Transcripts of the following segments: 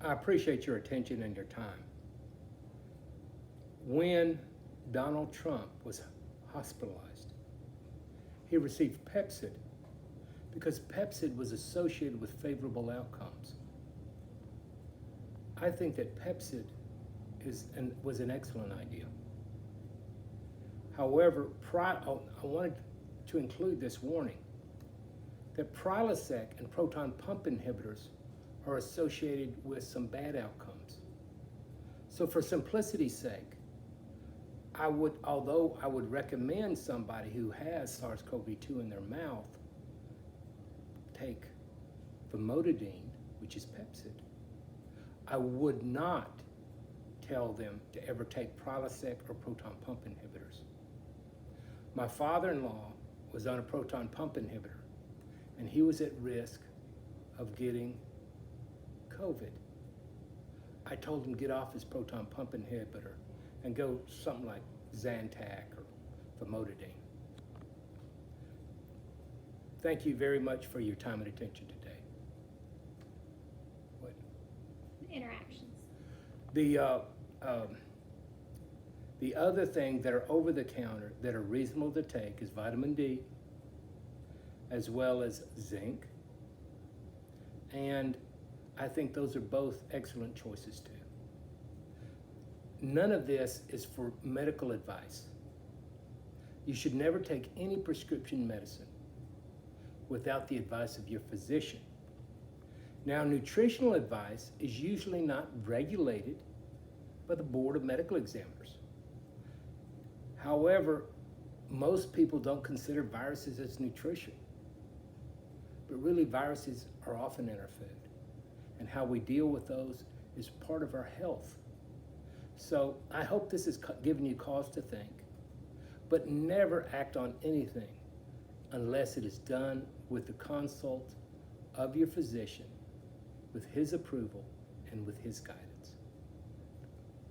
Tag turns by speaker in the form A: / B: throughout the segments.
A: I appreciate your attention and your time. When Donald Trump was hospitalized, he received Pepcid because Pepcid was associated with favorable outcomes. I think that Pepcid was an excellent idea. However, I wanted to include this warning that Prilosec and proton pump inhibitors are associated with some bad outcomes. So for simplicity's sake, although I would recommend somebody who has SARS-CoV-2 in their mouth take famotidine, which is Pepcid, I would not tell them to ever take Prilosec or proton pump inhibitors. My father-in-law was on a proton pump inhibitor, and he was at risk of getting COVID. I told him to get off his proton pump inhibitor and go something like Zantac or famotidine. Thank you very much for your time and attention today. What?
B: Interactions.
A: The other thing that are over the counter that are reasonable to take is vitamin D, as well as zinc. And I think those are both excellent choices too. None of this is for medical advice. You should never take any prescription medicine without the advice of your physician. Now, nutritional advice is usually not regulated by the Board of Medical Examiners. However, most people don't consider viruses as nutrition. But really, viruses are often in our food. And how we deal with those is part of our health. So I hope this has given you cause to think. But never act on anything unless it is done with the consult of your physician, with his approval and with his guidance.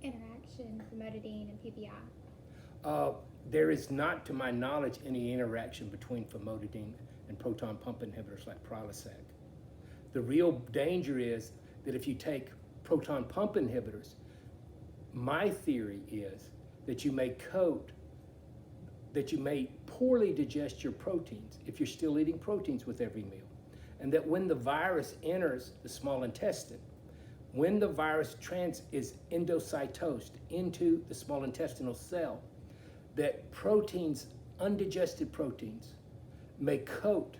B: Interaction, famotidine, and PPI.
A: There is not, to my knowledge, any interaction between famotidine and proton pump inhibitors like Prilosec. The real danger is that if you take proton pump inhibitors, my theory is that you may poorly digest your proteins if you're still eating proteins with every meal. And that when the virus enters the small intestine, when the virus is endocytosed into the small intestinal cell, that proteins, undigested proteins, may coat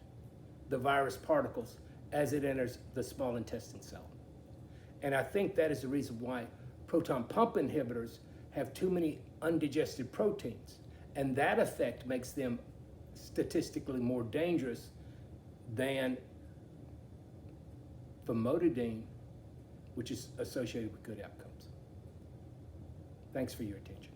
A: the virus particles as it enters the small intestine cell. And I think that is the reason why proton pump inhibitors have too many undigested proteins. And that effect makes them statistically more dangerous than famotidine, which is associated with good outcomes. Thanks for your attention.